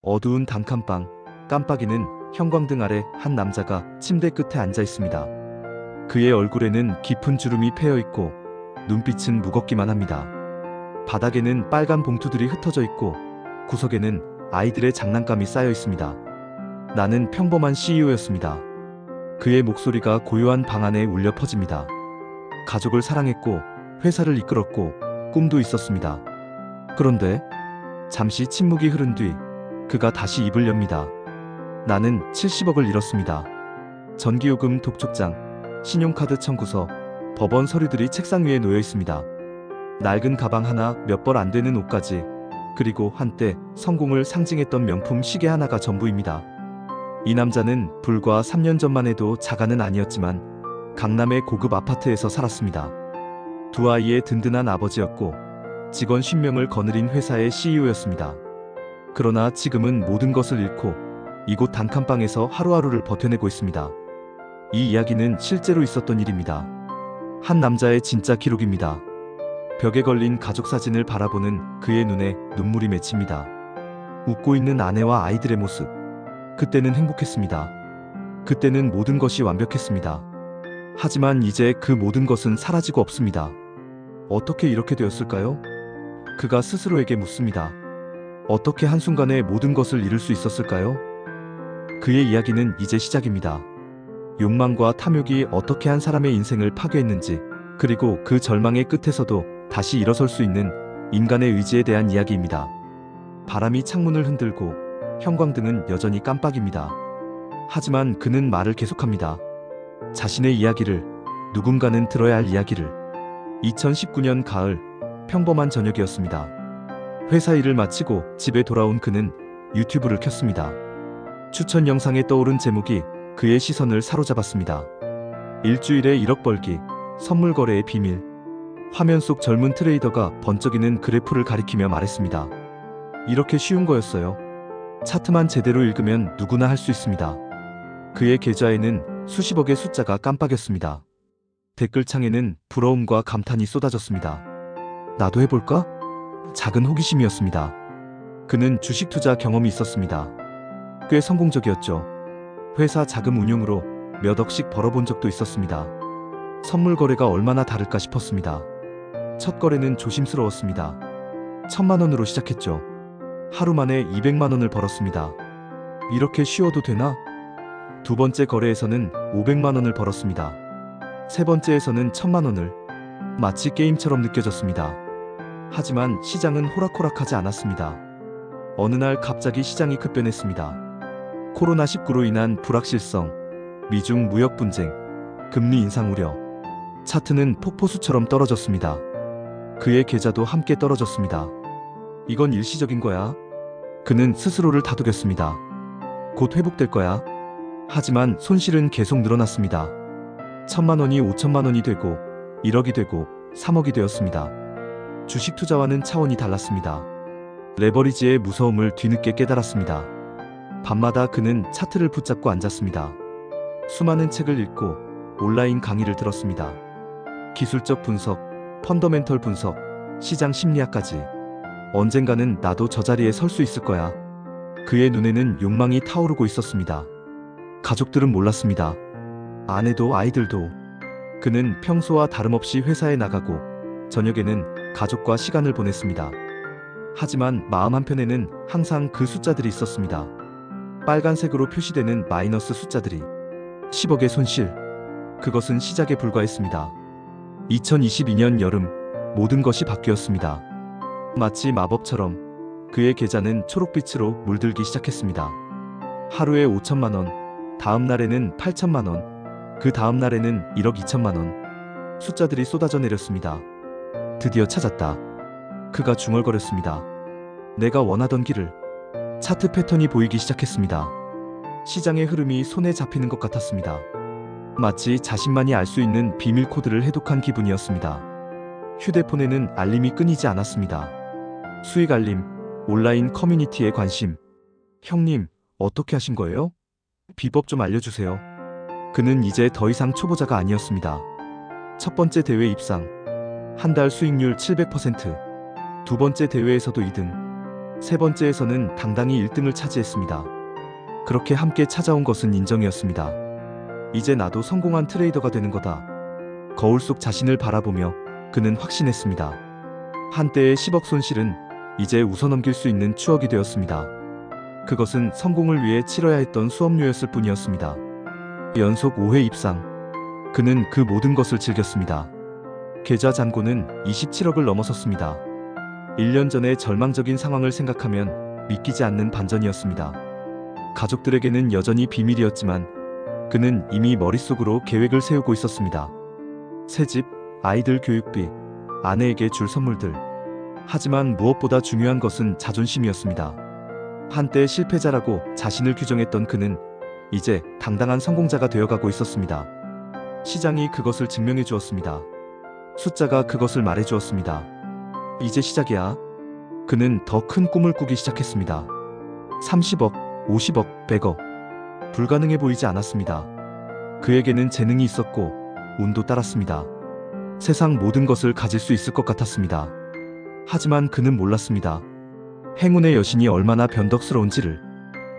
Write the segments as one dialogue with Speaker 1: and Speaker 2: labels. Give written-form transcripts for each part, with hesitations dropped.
Speaker 1: 어두운 단칸방, 깜빡이는 형광등 아래 한 남자가 침대 끝에 앉아 있습니다. 그의 얼굴에는 깊은 주름이 패여 있고 눈빛은 무겁기만 합니다. 바닥에는 빨간 봉투들이 흩어져 있고 구석에는 아이들의 장난감이 쌓여 있습니다. 나는 평범한 CEO였습니다. 그의 목소리가 고요한 방 안에 울려 퍼집니다. 가족을 사랑했고 회사를 이끌었고 꿈도 있었습니다. 그런데 잠시 침묵이 흐른 뒤 그가 다시 입을 엽니다. 나는 70억을 잃었습니다. 전기요금 독촉장, 신용카드 청구서, 법원 서류들이 책상 위에 놓여 있습니다. 낡은 가방 하나, 몇 벌 안 되는 옷까지, 그리고 한때 성공을 상징했던 명품 시계 하나가 전부입니다. 이 남자는 불과 3년 전만 해도 자가는 아니었지만 강남의 고급 아파트에서 살았습니다. 두 아이의 든든한 아버지였고 직원 10명을 거느린 회사의 CEO였습니다. 그러나 지금은 모든 것을 잃고 이곳 단칸방에서 하루하루를 버텨내고 있습니다. 이 이야기는 실제로 있었던 일입니다. 한 남자의 진짜 기록입니다. 벽에 걸린 가족 사진을 바라보는 그의 눈에 눈물이 맺힙니다. 웃고 있는 아내와 아이들의 모습. 그때는 행복했습니다. 그때는 모든 것이 완벽했습니다. 하지만 이제 그 모든 것은 사라지고 없습니다. 어떻게 이렇게 되었을까요? 그가 스스로에게 묻습니다. 어떻게 한순간에 모든 것을 잃을 수 있었을까요? 그의 이야기는 이제 시작입니다. 욕망과 탐욕이 어떻게 한 사람의 인생을 파괴했는지, 그리고 그 절망의 끝에서도 다시 일어설 수 있는 인간의 의지에 대한 이야기입니다. 바람이 창문을 흔들고 형광등은 여전히 깜빡입니다. 하지만 그는 말을 계속합니다. 자신의 이야기를, 누군가는 들어야 할 이야기를. 2019년 가을, 평범한 저녁이었습니다. 회사 일을 마치고 집에 돌아온 그는 유튜브를 켰습니다. 추천 영상에 떠오른 제목이 그의 시선을 사로잡았습니다. 일주일에 1억 벌기, 선물 거래의 비밀. 화면 속 젊은 트레이더가 번쩍이는 그래프를 가리키며 말했습니다. 이렇게 쉬운 거였어요. 차트만 제대로 읽으면 누구나 할 수 있습니다. 그의 계좌에는 수십억의 숫자가 깜빡였습니다. 댓글창에는 부러움과 감탄이 쏟아졌습니다. 나도 해볼까? 작은 호기심이었습니다. 그는 주식 투자 경험이 있었습니다. 꽤 성공적이었죠. 회사 자금 운용으로 몇 억씩 벌어본 적도 있었습니다. 선물 거래가 얼마나 다를까 싶었습니다. 첫 거래는 조심스러웠습니다. 1,000만 원으로 시작했죠. 하루 만에 200만 원을 벌었습니다. 이렇게 쉬워도 되나? 두 번째 거래에서는 500만 원을 벌었습니다. 세 번째에서는 1,000만 원을. 마치 게임처럼 느껴졌습니다. 하지만 시장은 호락호락하지 않았습니다. 어느 날 갑자기 시장이 급변했습니다. 코로나19로 인한 불확실성, 미중 무역 분쟁, 금리 인상 우려. 차트는 폭포수처럼 떨어졌습니다. 그의 계좌도 함께 떨어졌습니다. 이건 일시적인 거야. 그는 스스로를 다독였습니다. 곧 회복될 거야. 하지만 손실은 계속 늘어났습니다. 1,000만 원이 5천만 원이 되고 1억이 되고 3억이 되었습니다. 주식 투자와는 차원이 달랐습니다. 레버리지의 무서움을 뒤늦게 깨달았습니다. 밤마다 그는 차트를 붙잡고 앉았습니다. 수많은 책을 읽고 온라인 강의를 들었습니다. 기술적 분석, 펀더멘털 분석, 시장 심리학까지. 언젠가는 나도 저 자리에 설 수 있을 거야. 그의 눈에는 욕망이 타오르고 있었습니다. 가족들은 몰랐습니다. 아내도 아이들도. 그는 평소와 다름없이 회사에 나가고 저녁에는 가족과 시간을 보냈습니다. 하지만 마음 한편에는 항상 그 숫자들이 있었습니다. 빨간색으로 표시되는 마이너스 숫자들이. 10억의 손실. 그것은 시작에 불과했습니다. 2022년 여름, 모든 것이 바뀌었습니다. 마치 마법처럼 그의 계좌는 초록빛으로 물들기 시작했습니다. 하루에 5천만 원, 다음 날에는 8천만 원, 그 다음 날에는 1억 2천만 원. 숫자들이 쏟아져 내렸습니다. 드디어 찾았다. 그가 중얼거렸습니다. 내가 원하던 길을. 차트 패턴이 보이기 시작했습니다. 시장의 흐름이 손에 잡히는 것 같았습니다. 마치 자신만이 알 수 있는 비밀 코드를 해독한 기분이었습니다. 휴대폰에는 알림이 끊이지 않았습니다. 수익 알림, 온라인 커뮤니티에 관심. 형님, 어떻게 하신 거예요? 비법 좀 알려주세요. 그는 이제 더 이상 초보자가 아니었습니다. 첫 번째 대회 입상. 한 달 수익률 700%. 두 번째 대회에서도 2등. 세 번째에서는 당당히 1등을 차지했습니다. 그렇게 함께 찾아온 것은 인정이었습니다. 이제 나도 성공한 트레이더가 되는 거다. 거울 속 자신을 바라보며 그는 확신했습니다. 한때의 10억 손실은 이제 웃어넘길 수 있는 추억이 되었습니다. 그것은 성공을 위해 치러야 했던 수업료였을 뿐이었습니다. 연속 5회 입상. 그는 그 모든 것을 즐겼습니다. 계좌 잔고는 27억을 넘어섰습니다. 1년 전의 절망적인 상황을 생각하면 믿기지 않는 반전이었습니다. 가족들에게는 여전히 비밀이었지만 그는 이미 머릿속으로 계획을 세우고 있었습니다. 새집, 아이들 교육비, 아내에게 줄 선물들. 하지만 무엇보다 중요한 것은 자존심이었습니다. 한때 실패자라고 자신을 규정했던 그는 이제 당당한 성공자가 되어가고 있었습니다. 시장이 그것을 증명해 주었습니다. 숫자가 그것을 말해 주었습니다. 이제 시작이야. 그는 더 큰 꿈을 꾸기 시작했습니다. 30억, 50억, 100억. 불가능해 보이지 않았습니다. 그에게는 재능이 있었고 운도 따랐습니다. 세상 모든 것을 가질 수 있을 것 같았습니다. 하지만 그는 몰랐습니다. 행운의 여신이 얼마나 변덕스러운지를.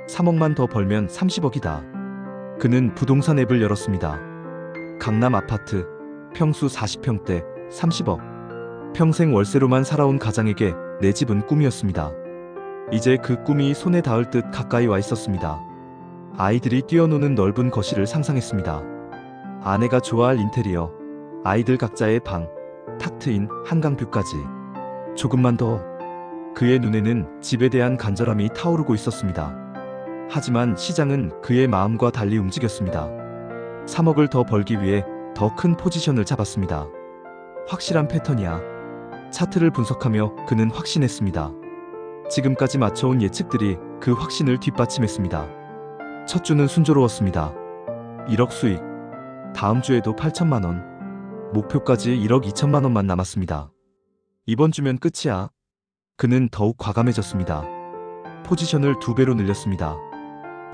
Speaker 1: 3억만 더 벌면 30억이다. 그는 부동산 앱을 열었습니다. 강남 아파트, 평수 40평대, 30억. 평생 월세로만 살아온 가장에게 내 집은 꿈이었습니다. 이제 그 꿈이 손에 닿을 듯 가까이 와 있었습니다. 아이들이 뛰어노는 넓은 거실을 상상했습니다. 아내가 좋아할 인테리어, 아이들 각자의 방, 탁 트인 한강뷰까지. 조금만 더. 그의 눈에는 집에 대한 간절함이 타오르고 있었습니다. 하지만 시장은 그의 마음과 달리 움직였습니다. 3억을 더 벌기 위해 더 큰 포지션을 잡았습니다. 확실한 패턴이야. 차트를 분석하며 그는 확신했습니다. 지금까지 맞춰온 예측들이 그 확신을 뒷받침했습니다. 첫 주는 순조로웠습니다. 1억 수익. 다음 주에도 8천만 원. 목표까지 1억 2천만 원만 남았습니다. 이번 주면 끝이야. 그는 더욱 과감해졌습니다. 포지션을 2배로 늘렸습니다.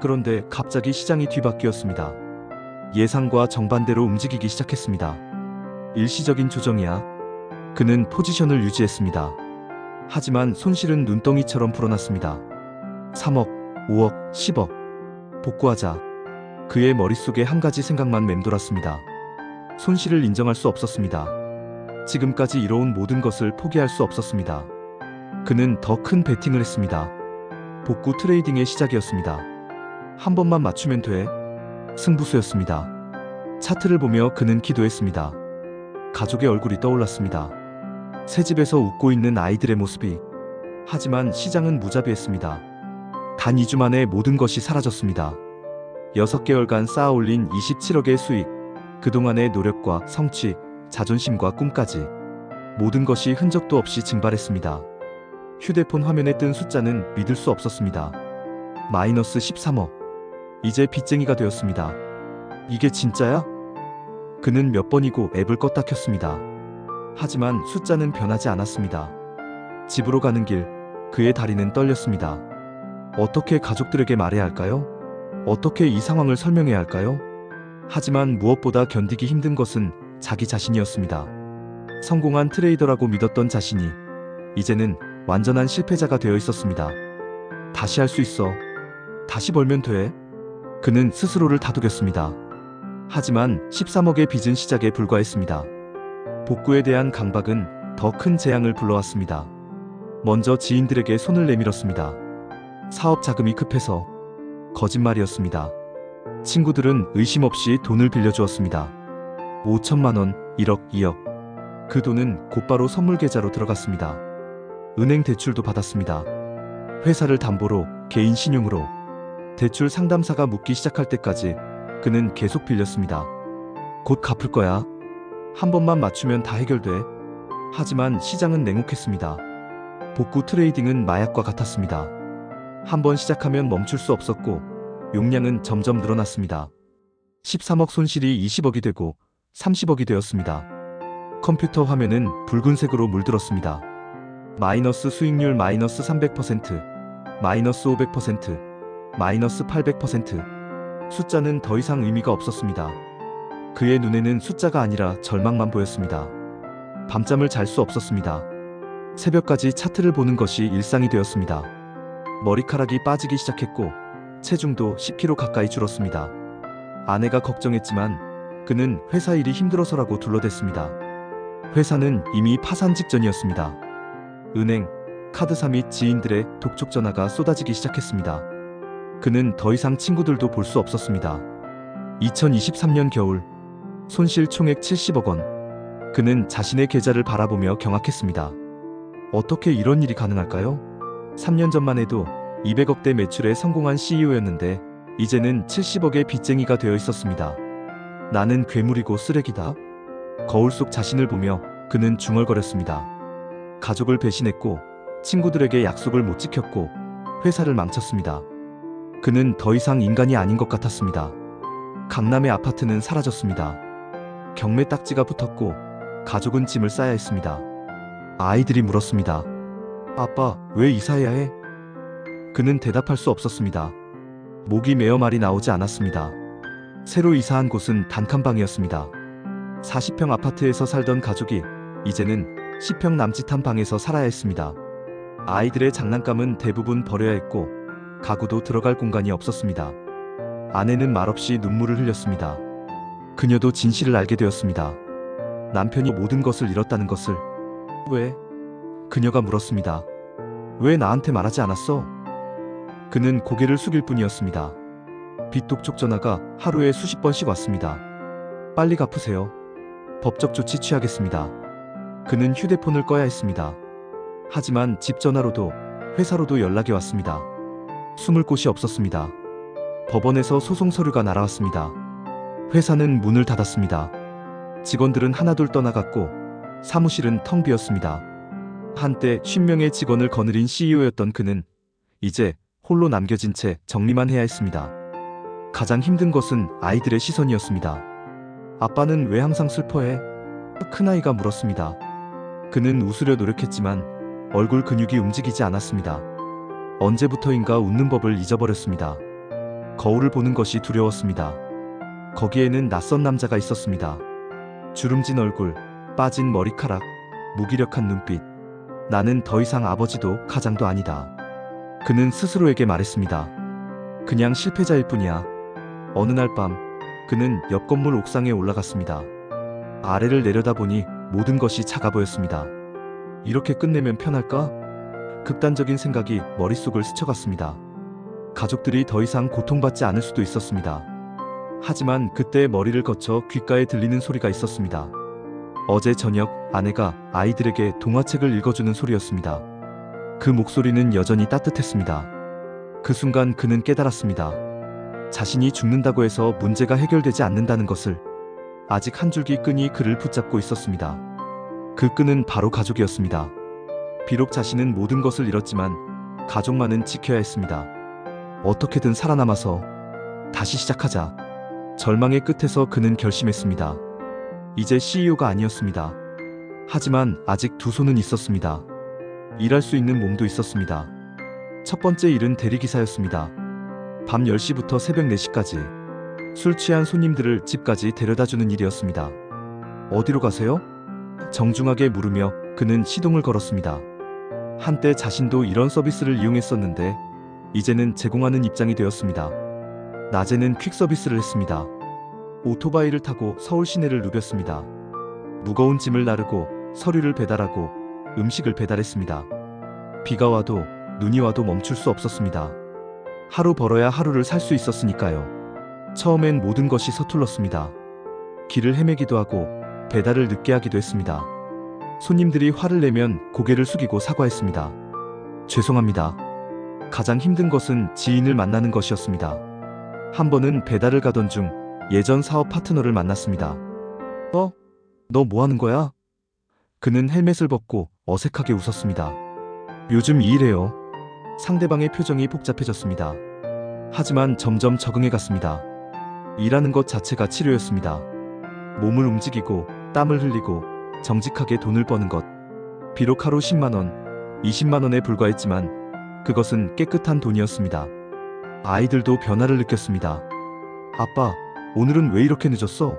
Speaker 1: 그런데 갑자기 시장이 뒤바뀌었습니다. 예상과 정반대로 움직이기 시작했습니다. 일시적인 조정이야. 그는 포지션을 유지했습니다. 하지만 손실은 눈덩이처럼 불어났습니다. 3억, 5억, 10억. 복구하자. 그의 머릿속에 한 가지 생각만 맴돌았습니다. 손실을 인정할 수 없었습니다. 지금까지 이뤄온 모든 것을 포기할 수 없었습니다. 그는 더 큰 베팅을 했습니다. 복구 트레이딩의 시작이었습니다. 한 번만 맞추면 돼. 승부수였습니다. 차트를 보며 그는 기도했습니다. 가족의 얼굴이 떠올랐습니다. 새 집에서 웃고 있는 아이들의 모습이. 하지만 시장은 무자비했습니다. 단 2주 만에 모든 것이 사라졌습니다. 6개월간 쌓아올린 27억의 수익, 그동안의 노력과 성취, 자존심과 꿈까지 모든 것이 흔적도 없이 증발했습니다. 휴대폰 화면에 뜬 숫자는 믿을 수 없었습니다. 마이너스 13억. 이제 빚쟁이가 되었습니다. 이게 진짜야? 그는 몇 번이고 앱을 껐다 켰습니다. 하지만 숫자는 변하지 않았습니다. 집으로 가는 길, 그의 다리는 떨렸습니다. 어떻게 가족들에게 말해야 할까요? 어떻게 이 상황을 설명해야 할까요? 하지만 무엇보다 견디기 힘든 것은 자기 자신이었습니다. 성공한 트레이더라고 믿었던 자신이 이제는 완전한 실패자가 되어 있었습니다. 다시 할 수 있어. 다시 벌면 돼. 그는 스스로를 다독였습니다. 하지만 13억의 빚은 시작에 불과했습니다. 복구에 대한 강박은 더 큰 재앙을 불러왔습니다. 먼저 지인들에게 손을 내밀었습니다. 사업 자금이 급해서. 거짓말이었습니다. 친구들은 의심 없이 돈을 빌려주었습니다. 5천만 원, 1억, 2억. 그 돈은 곧바로 선물 계좌로 들어갔습니다. 은행 대출도 받았습니다. 회사를 담보로, 개인 신용으로. 대출 상담사가 묻기 시작할 때까지 그는 계속 빌렸습니다. 곧 갚을 거야. 한 번만 맞추면 다 해결돼. 하지만 시장은 냉혹했습니다. 복구 트레이딩은 마약과 같았습니다. 한 번 시작하면 멈출 수 없었고 용량은 점점 늘어났습니다. 13억 손실이 20억이 되고 30억이 되었습니다. 컴퓨터 화면은 붉은색으로 물들었습니다. 마이너스 수익률 마이너스 300%, 마이너스 500%, 마이너스 800%. 숫자는 더 이상 의미가 없었습니다. 그의 눈에는 숫자가 아니라 절망만 보였습니다. 밤잠을 잘 수 없었습니다. 새벽까지 차트를 보는 것이 일상이 되었습니다. 머리카락이 빠지기 시작했고 체중도 10kg 가까이 줄었습니다. 아내가 걱정했지만 그는 회사 일이 힘들어서라고 둘러댔습니다. 회사는 이미 파산 직전이었습니다. 은행, 카드사 및 지인들의 독촉 전화가 쏟아지기 시작했습니다. 그는 더 이상 친구들도 볼 수 없었습니다. 2023년 겨울, 손실 총액 70억 원. 그는 자신의 계좌를 바라보며 경악했습니다. 어떻게 이런 일이 가능할까요? 3년 전만 해도 200억대 매출에 성공한 CEO였는데 이제는 70억의 빚쟁이가 되어 있었습니다. 나는 괴물이고 쓰레기다. 거울 속 자신을 보며 그는 중얼거렸습니다. 가족을 배신했고 친구들에게 약속을 못 지켰고 회사를 망쳤습니다. 그는 더 이상 인간이 아닌 것 같았습니다. 강남의 아파트는 사라졌습니다. 경매 딱지가 붙었고 가족은 짐을 싸야 했습니다. 아이들이 물었습니다. 아빠, 왜 이사해야 해? 그는 대답할 수 없었습니다. 목이 메어 말이 나오지 않았습니다. 새로 이사한 곳은 단칸방이었습니다. 40평 아파트에서 살던 가족이 이제는 10평 남짓한 방에서 살아야 했습니다. 아이들의 장난감은 대부분 버려야 했고 가구도 들어갈 공간이 없었습니다. 아내는 말없이 눈물을 흘렸습니다. 그녀도 진실을 알게 되었습니다. 남편이 모든 것을 잃었다는 것을. 왜? 그녀가 물었습니다. 왜 나한테 말하지 않았어? 그는 고개를 숙일 뿐이었습니다. 빚 독촉 전화가 하루에 수십 번씩 왔습니다. 빨리 갚으세요. 법적 조치 취하겠습니다. 그는 휴대폰을 꺼야 했습니다. 하지만 집 전화로도 회사로도 연락이 왔습니다. 숨을 곳이 없었습니다. 법원에서 소송 서류가 날아왔습니다. 회사는 문을 닫았습니다. 직원들은 하나둘 떠나갔고 사무실은 텅 비었습니다. 한때 50명의 직원을 거느린 CEO였던 그는 이제 홀로 남겨진 채 정리만 해야 했습니다. 가장 힘든 것은 아이들의 시선이었습니다. 아빠는 왜 항상 슬퍼해? 큰아이가 물었습니다. 그는 웃으려 노력했지만 얼굴 근육이 움직이지 않았습니다. 언제부터인가 웃는 법을 잊어버렸습니다. 거울을 보는 것이 두려웠습니다. 거기에는 낯선 남자가 있었습니다. 주름진 얼굴, 빠진 머리카락, 무기력한 눈빛. 나는 더 이상 아버지도 가장도 아니다. 그는 스스로에게 말했습니다. 그냥 실패자일 뿐이야. 어느 날 밤, 그는 옆 건물 옥상에 올라갔습니다. 아래를 내려다보니 모든 것이 작아 보였습니다. 이렇게 끝내면 편할까? 극단적인 생각이 머릿속을 스쳐갔습니다. 가족들이 더 이상 고통받지 않을 수도 있었습니다. 하지만 그때 머리를 거쳐 귓가에 들리는 소리가 있었습니다. 어제 저녁 아내가 아이들에게 동화책을 읽어주는 소리였습니다. 그 목소리는 여전히 따뜻했습니다. 그 순간 그는 깨달았습니다. 자신이 죽는다고 해서 문제가 해결되지 않는다는 것을. 아직 한 줄기 끈이 그를 붙잡고 있었습니다. 그 끈은 바로 가족이었습니다. 비록 자신은 모든 것을 잃었지만 가족만은 지켜야 했습니다. 어떻게든 살아남아서 다시 시작하자. 절망의 끝에서 그는 결심했습니다. 이제 CEO가 아니었습니다. 하지만 아직 두 손은 있었습니다. 일할 수 있는 몸도 있었습니다. 첫 번째 일은 대리기사였습니다. 밤 10시부터 새벽 4시까지 술 취한 손님들을 집까지 데려다주는 일이었습니다. 어디로 가세요? 정중하게 물으며 그는 시동을 걸었습니다. 한때 자신도 이런 서비스를 이용했었는데 이제는 제공하는 입장이 되었습니다. 낮에는 퀵 서비스를 했습니다. 오토바이를 타고 서울 시내를 누볐습니다. 무거운 짐을 나르고 서류를 배달하고 음식을 배달했습니다. 비가 와도 눈이 와도 멈출 수 없었습니다. 하루 벌어야 하루를 살 수 있었으니까요. 처음엔 모든 것이 서툴렀습니다. 길을 헤매기도 하고 배달을 늦게 하기도 했습니다. 손님들이 화를 내면 고개를 숙이고 사과했습니다. 죄송합니다. 가장 힘든 것은 지인을 만나는 것이었습니다. 한 번은 배달을 가던 중 예전 사업 파트너를 만났습니다. 너 뭐 하는 거야? 그는 헬멧을 벗고 어색하게 웃었습니다. 요즘 이 일해요. 상대방의 표정이 복잡해졌습니다. 하지만 점점 적응해 갔습니다. 일하는 것 자체가 치료였습니다. 몸을 움직이고 땀을 흘리고 정직하게 돈을 버는 것. 비록 하루 10만원, 20만원에 불과했지만 그것은 깨끗한 돈이었습니다. 아이들도 변화를 느꼈습니다. 아빠, 오늘은 왜 이렇게 늦었어?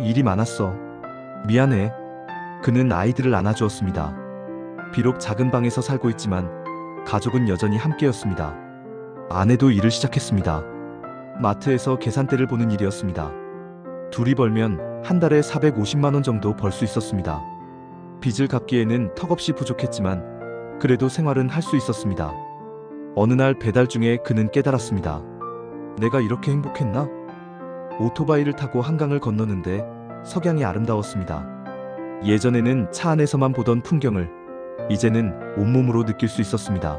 Speaker 1: 일이 많았어. 미안해. 그는 아이들을 안아주었습니다. 비록 작은 방에서 살고 있지만 가족은 여전히 함께였습니다. 아내도 일을 시작했습니다. 마트에서 계산대를 보는 일이었습니다. 둘이 벌면 한 달에 450만 원 정도 벌 수 있었습니다. 빚을 갚기에는 턱없이 부족했지만 그래도 생활은 할 수 있었습니다. 어느 날 배달 중에 그는 깨달았습니다. 내가 이렇게 행복했나? 오토바이를 타고 한강을 건너는데 석양이 아름다웠습니다. 예전에는 차 안에서만 보던 풍경을 이제는 온몸으로 느낄 수 있었습니다.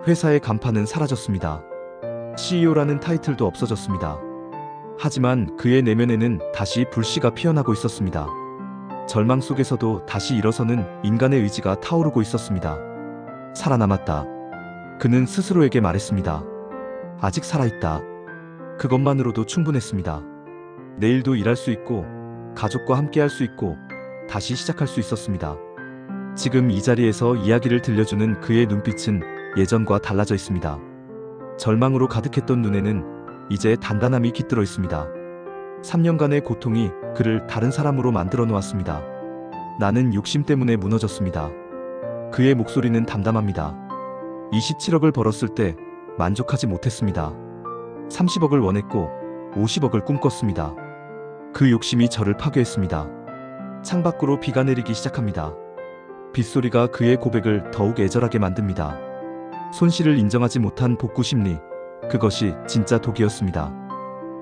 Speaker 1: 회사의 간판은 사라졌습니다. CEO라는 타이틀도 없어졌습니다. 하지만 그의 내면에는 다시 불씨가 피어나고 있었습니다. 절망 속에서도 다시 일어서는 인간의 의지가 타오르고 있었습니다. 살아남았다. 그는 스스로에게 말했습니다. 아직 살아있다. 그것만으로도 충분했습니다. 내일도 일할 수 있고 가족과 함께 할 수 있고 다시 시작할 수 있었습니다. 지금 이 자리에서 이야기를 들려주는 그의 눈빛은 예전과 달라져 있습니다. 절망으로 가득했던 눈에는 이제 단단함이 깃들어 있습니다. 3년간의 고통이 그를 다른 사람으로 만들어 놓았습니다. 나는 욕심 때문에 무너졌습니다. 그의 목소리는 담담합니다. 27억을 벌었을 때 만족하지 못했습니다. 30억을 원했고 50억을 꿈꿨습니다. 그 욕심이 저를 파괴했습니다. 창밖으로 비가 내리기 시작합니다. 빗소리가 그의 고백을 더욱 애절하게 만듭니다. 손실을 인정하지 못한 복구 심리, 그것이 진짜 독이었습니다.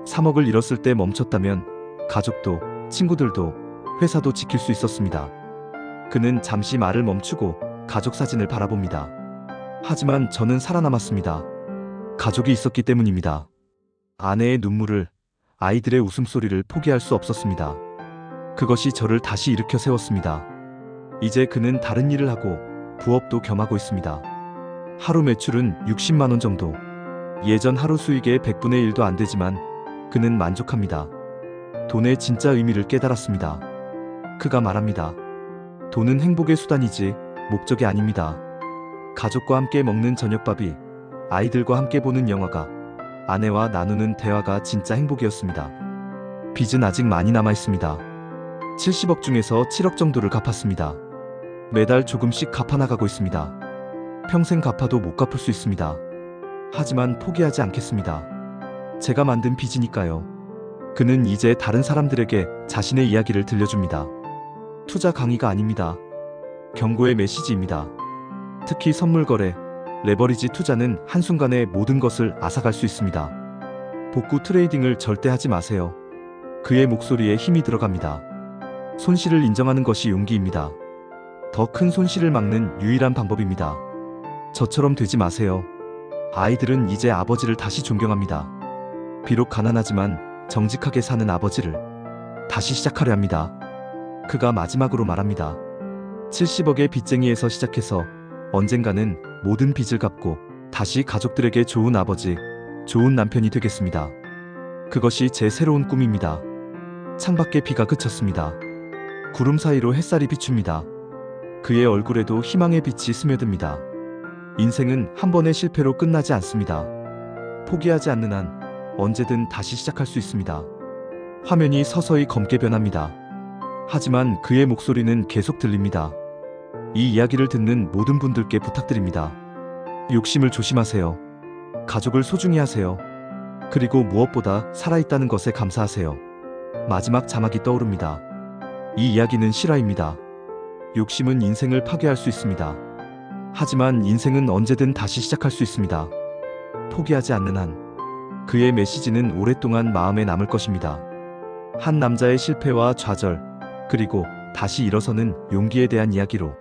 Speaker 1: 3억을 잃었을 때 멈췄다면 가족도, 친구들도, 회사도 지킬 수 있었습니다. 그는 잠시 말을 멈추고 가족 사진을 바라봅니다. 하지만 저는 살아남았습니다. 가족이 있었기 때문입니다. 아내의 눈물을, 아이들의 웃음소리를 포기할 수 없었습니다. 그것이 저를 다시 일으켜 세웠습니다. 이제 그는 다른 일을 하고 부업도 겸하고 있습니다. 하루 매출은 60만 원 정도. 예전 하루 수익의 100분의 1도 안 되지만 그는 만족합니다. 돈의 진짜 의미를 깨달았습니다. 그가 말합니다. 돈은 행복의 수단이지 목적이 아닙니다. 가족과 함께 먹는 저녁밥이, 아이들과 함께 보는 영화가, 아내와 나누는 대화가 진짜 행복이었습니다. 빚은 아직 많이 남아 있습니다. 70억 중에서 7억 정도를 갚았습니다. 매달 조금씩 갚아나가고 있습니다. 평생 갚아도 못 갚을 수 있습니다. 하지만 포기하지 않겠습니다. 제가 만든 빚이니까요. 그는 이제 다른 사람들에게 자신의 이야기를 들려줍니다. 투자 강의가 아닙니다. 경고의 메시지입니다. 특히 선물 거래, 레버리지 투자는 한순간에 모든 것을 앗아갈 수 있습니다. 복구 트레이딩을 절대 하지 마세요. 그의 목소리에 힘이 들어갑니다. 손실을 인정하는 것이 용기입니다. 더 큰 손실을 막는 유일한 방법입니다. 저처럼 되지 마세요. 아이들은 이제 아버지를 다시 존경합니다. 비록 가난하지만 정직하게 사는 아버지를 다시 시작하려 합니다. 그가 마지막으로 말합니다. 70억의 빚쟁이에서 시작해서 언젠가는 모든 빚을 갚고 다시 가족들에게 좋은 아버지, 좋은 남편이 되겠습니다. 그것이 제 새로운 꿈입니다. 창밖에 비가 그쳤습니다. 구름 사이로 햇살이 비춥니다. 그의 얼굴에도 희망의 빛이 스며듭니다. 인생은 한 번의 실패로 끝나지 않습니다. 포기하지 않는 한 언제든 다시 시작할 수 있습니다. 화면이 서서히 검게 변합니다. 하지만 그의 목소리는 계속 들립니다. 이 이야기를 듣는 모든 분들께 부탁드립니다. 욕심을 조심하세요. 가족을 소중히 하세요. 그리고 무엇보다 살아있다는 것에 감사하세요. 마지막 자막이 떠오릅니다. 이 이야기는 실화입니다. 욕심은 인생을 파괴할 수 있습니다. 하지만 인생은 언제든 다시 시작할 수 있습니다. 포기하지 않는 한. 그의 메시지는 오랫동안 마음에 남을 것입니다. 한 남자의 실패와 좌절, 그리고 다시 일어서는 용기에 대한 이야기로